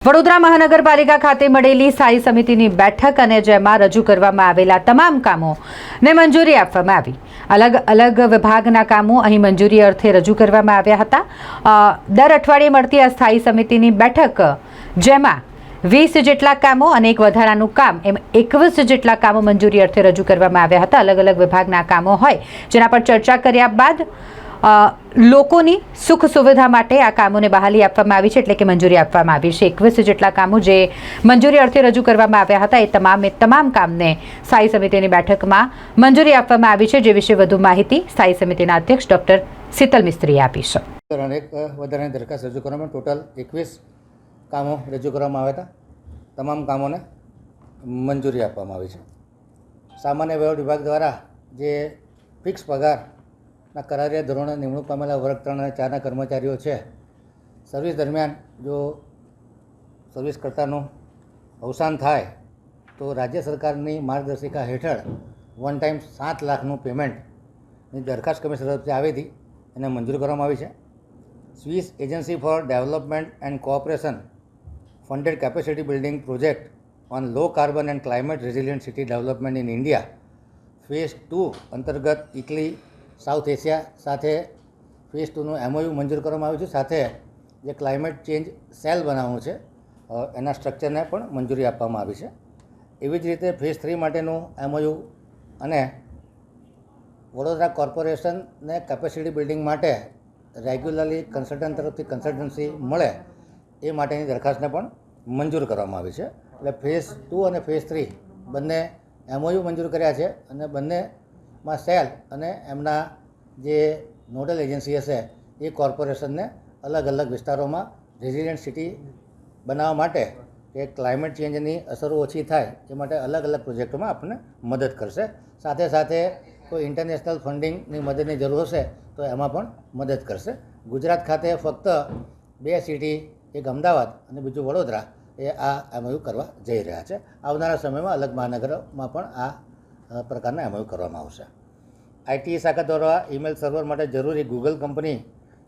વડોદરા મહાનગરપાલિકા ખાતે મળેલી સ્થાયી સમિતિની બેઠક અને જેમાં રજૂ કરવામાં આવેલા તમામ કામોને મંજૂરી આપવામાં આવી। અલગ અલગ વિભાગના કામો અહીં મંજૂરી અર્થે રજૂ કરવામાં આવ્યા હતા। દર અઠવાડિયે મળતી આ સ્થાયી સમિતિની બેઠક જેમાં 20 જેટલા કામો અને એક વધારાનું કામ એમ 21 જેટલા કામો મંજૂરી અર્થે રજૂ કરવામાં આવ્યા હતા। અલગ અલગ વિભાગના કામો હોય જેના પર ચર્ચા કર્યા બાદ લોકોની સુખ સુવિધા માટે આ કામોને બહાલી આપવામાં આવી છે, એટલે કે મંજૂરી આપવામાં આવી છે। 21 જેટલા કામો જે મંજૂરી અર્થે રજૂ કરવામાં આવ્યા હતા એ તમામ કામને સ્થાયી સમિતિની બેઠકમાં મંજૂરી આપવામાં આવી છે, જે વિશે વધુ માહિતી સ્થાયી સમિતિના અધ્યક્ષ ડોક્ટર શીતલ મિસ્ત્રીએ આપી છે। વધારાની દરખાસ્ત રજૂ કરવામાં ટોટલ 21 કામો રજૂ કરવામાં આવ્યા હતા। તમામ કામોને મંજૂરી આપવામાં આવી છે। સામાન્ય વહીવટ વિભાગ દ્વારા જે ફિક્સ પગારના કરારિયા ધોરણે નિમણૂક પામેલા વર્ગ 3 અને 4ના કર્મચારીઓ છે, સર્વિસ દરમિયાન જો સર્વિસકર્તાનું અવસાન થાય તો રાજ્ય સરકારની માર્ગદર્શિકા હેઠળ વન ટાઈમ 7 લાખનું પેમેન્ટની દરખાસ્ત કમિશનર તરફથી આવી હતી, એને મંજૂર કરવામાં આવી છે। Swiss agency for development and cooperation funded capacity building project on low carbon and climate resilient city development in India phase 2 અંતર્ગત ઇટલી સાઉથ એશિયા સાથે ફેઝ 2નું MOU મંજૂર કરવામાં આવ્યું છે। સાથે જે ક્લાઇમેટ ચેન્જ સેલ બનાવવાનું છે એના સ્ટ્રક્ચરને પણ મંજૂરી આપવામાં આવી છે। એવી જ રીતે ફેઝ 3 માટેનું MOU અને વડોદરા કોર્પોરેશનને કેપેસિટી બિલ્ડિંગ માટે રેગ્યુલરલી કન્સલ્ટન્ટ તરફથી કન્સલ્ટન્સી મળે એ માટેની દરખાસ્તને પણ મંજૂર કરવામાં આવી છે। એટલે ફેઝ 2 અને ફેઝ 3 બંને MOU મંજૂર કર્યા છે અને બંનેમાં સેલ અને એમના જે નોડલ એજન્સી હશે એ કોર્પોરેશનને અલગ અલગ વિસ્તારોમાં રેઝિલિયન્ટ સિટી બનાવવા માટે કે ક્લાઇમેટ ચેન્જની અસરો ઓછી થાય એ માટે અલગ અલગ પ્રોજેક્ટોમાં આપણને મદદ કરશે। સાથે સાથે કોઈ ઇન્ટરનેશનલ ફંડિંગની મદદની જરૂર હશે તો એમાં પણ મદદ કરશે। ગુજરાત ખાતે ફક્ત 2 સિટી, એક અમદાવાદ અને બીજું વડોદરા એ આ MOU કરવા જઈ રહ્યા છે। આવનારા સમયમાં અલગ મહાનગરોમાં પણ આ પ્રકારના MOU કરવામાં આવશે। IT શાખા દ્વારા ઈમેલ સર્વર માટે જરૂરી Google company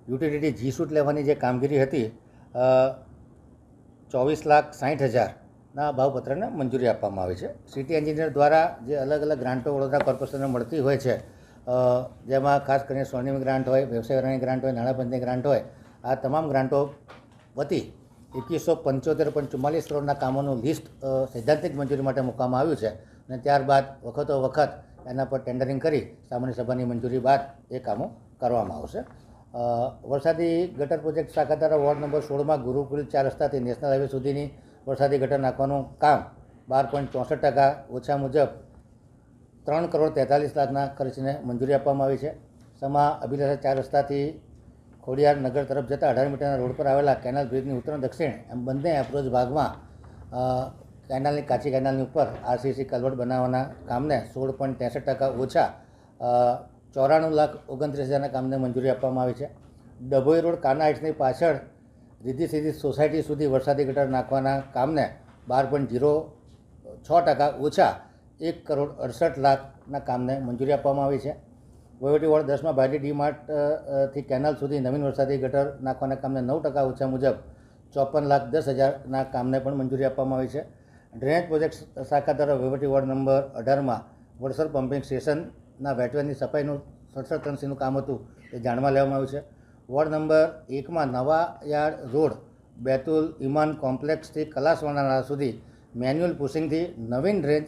utility G Suite લેવાની જે કામગીરી હતી 24,60,000ના ભાવપત્રને મંજૂરી આપવામાં આવી છે। સિટી એન્જિનિયર દ્વારા જે અલગ અલગ ગ્રાન્ટો વડોદરા કોર્પોરેશનને મળતી હોય છે, જેમાં ખાસ કરીને સ્વર્ણિમ ગ્રાન્ટ હોય, વ્યવસાય ગ્રાન્ટ હોય, નાણાં પંચની ગ્રાન્ટ હોય, આ તમામ ગ્રાન્ટો વતી 2175.44 કરોડના કામોનું લિસ્ટ સૈદ્ધાંતિક મંજૂરી માટે મૂકવામાં આવ્યું છે અને ત્યારબાદ વખતો વખત એના પર ટેન્ડરિંગ કરી સામાન્ય સભાની મંજૂરી બાદ એ કામો કરવામાં આવશે। વરસાદી ગટર પ્રોજેક્ટ શાખા દ્વારા વોર્ડ નંબર 16માં ગુરુકુલ 4 રસ્તાથી નેશનલ હાઈવે સુધીની વરસાદી ગટર નાખવાનું કામ 12.64% ઓછા મુજબ 3,43 લાખના ખર્ચને મંજૂરી આપવામાં આવી છે। સમા અભિલાષા 4 રસ્તાથી ખોડિયાર નગર તરફ જતા 18 મીટરના રોડ પર આવેલા કેનાલ બ્રિજની ઉત્તર દક્ષિણ એમ બંને એપ્રોચ ભાગમાં કેનાલની કાચી કેનાલની ઉપર RCC કલવટ બનાવવાના કામને 16.63% ઓછા 94,29,000ના કામને મંજૂરી આપવામાં આવી છે। ડભોઈ રોડ કાના હાઇટ્સની પાછળ રીધી સીધી સોસાયટી સુધી વરસાદી ગટર નાખવાના કામને 12.06% ઓછા 1,68,00,000ના કામને મંજૂરી આપવામાં આવી છે। વહીવટી વોર્ડ 10માં ભાડી ડી-માર્ટથી કેનાલ સુધી નવીન વરસાદી ગટર નાખવાના કામને 9% ઓછા મુજબ 54,10,000ના કામને પણ મંજૂરી આપવામાં આવી છે। ડ્રેનેજ પ્રોજેક્ટ શાખા દ્વારા વહીવટી વોર્ડ નંબર 18માં વડસર પમ્પિંગ સ્ટેશનના વેટવેરની સફાઈનું 67 કામ હતું એ જાણમાં લેવામાં આવ્યું છે। વોર્ડ નંબર 1માં નવા યાર્ડ રોડ બેતુલ ઇમાન કોમ્પ્લેક્સથી કલાસવાના સુધી મેન્યુઅલ પુશિંગથી નવીન ડ્રેનેજ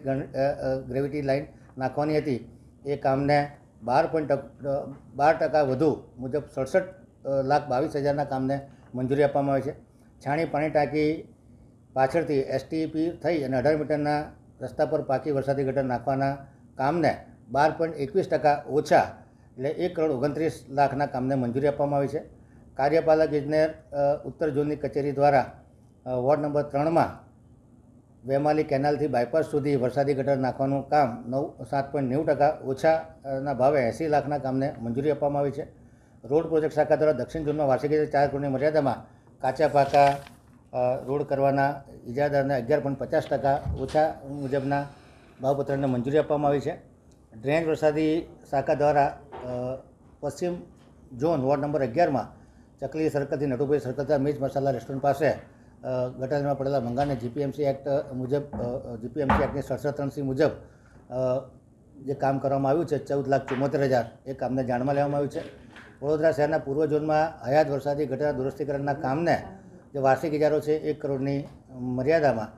ગ્રેવિટી લાઇન નાખવાની હતી, એ કામને 12% વધુ મુજબ 67,22,000ના કામને મંજૂરી આપવામાં આવી છે। છાણી પાણી ટાંકી પાછળથી STP થઈ અને 18 મીટરના રસ્તા પર પાકી વરસાદી ગટર નાખવાના કામને 12.21% ઓછા એટલે 1,29,00,000ના કામને મંજૂરી આપવામાં આવી છે। કાર્યપાલક ઇજનેર ઉત્તર ઝોનની કચેરી દ્વારા વોર્ડ નંબર 3માં વેમાલી કેનાલથી બાયપાસ સુધી વરસાદી ગટર નાખવાનું કામ 7.90% ઓછાના ભાવે 80 લાખના કામને મંજૂરી આપવામાં આવી છે। રોડ પ્રોજેક્ટ શાખા દ્વારા દક્ષિણ ઝોનમાં વાર્ષિક 4 કરોડની મર્યાદામાં કાચા પાકા રોડ કરવાના ઇજાદારને 11.50% ઓછા મુજબના ભાવપત્રને મંજૂરી આપવામાં આવી છે। ડ્રેનેજ વરસાદી શાખા દ્વારા પશ્ચિમ ઝોન વોર્ડ નંબર 11માં ચકલી સર્કલથી નટુભાઈ સર્કલ મિર્ચ મસાલા રેસ્ટોરન્ટ પાસે ગટરમાં પડેલા ભંગારને જીપીએમસી એક્ટ મુજબ જીપીએમસી એક્ટની 67(3) મુજબ જે કામ કરવામાં આવ્યું છે 14,74,000 એ કામને જાણમાં લેવામાં આવ્યું છે. વડોદરા શહેરના પૂર્વ ઝોનમાં હયાત વરસાદી ગટર દુરસ્તીકરણના કામને જે વાર્ષિક ઇજારો છે 1 કરોડની મર્યાદામાં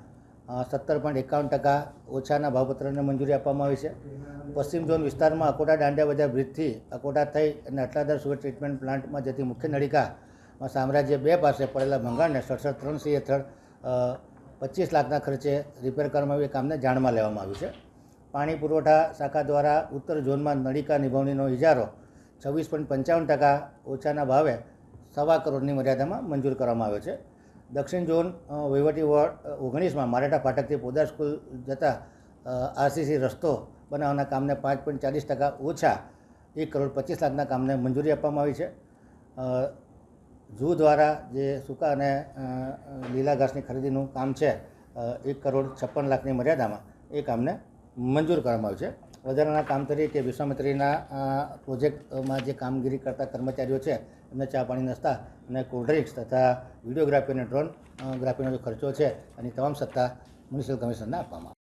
17.51% ઓછાના ભાવપત્રને મંજૂરી આપવામાં આવી છે. પશ્ચિમ ઝોન વિસ્તારમાં અકોટા દાંડિયા બજાર બ્રિજથી અકોટા થઈ અને અટલાદર સુગર ટ્રીટમેન્ટ પ્લાન્ટમાં જતી મુખ્ય નળિકામાં સામ્રાજ્ય 2 પાસે પડેલા ભંગારને 67(3) હેઠળ 25 લાખના ખર્ચે રિપેર કરવામાં આવ્યું. એ કામને જાણમાં લેવામાં આવ્યું છે. પાણી પુરવઠા શાખા દ્વારા ઉત્તર ઝોનમાં નળિકા નિભાવણીનો ઇજારો 26.55% ઓછાના ભાવે 1.25 કરોડની મર્યાદામાં મંજૂર કરવામાં આવ્યો છે. દક્ષિણ ઝોન વહીવટી વોર્ડ 19માં મારેટા ફાટકથી પોદાર સ્કૂલ જતા આરસીસી રસ્તો બનાવવાના કામને 5.40% ઓછા 1 કરોડ 25 લાખના કામને મંજૂરી આપવામાં આવી છે. ઝૂ દ્વારા જે સૂકા અને લીલા ઘાસની ખરીદીનું કામ છે 1 કરોડ 56 લાખની મર્યાદામાં એ કામને મંજૂર કરવામાં આવ્યું છે. વધારાના કામ તરીકે વિશ્વામિત્રીના પ્રોજેક્ટમાં જે કામગીરી કરતા કર્મચારીઓ છે એમને ચા પાણી નાસ્તા અને કોલ્ડ ડ્રિંક્સ તથા વિડીયોગ્રાફી અને ડ્રોન ગ્રાફીનો જે ખર્ચો છે એની તમામ સત્તા મ્યુનિસિપલ કમિશનરને આપવામાં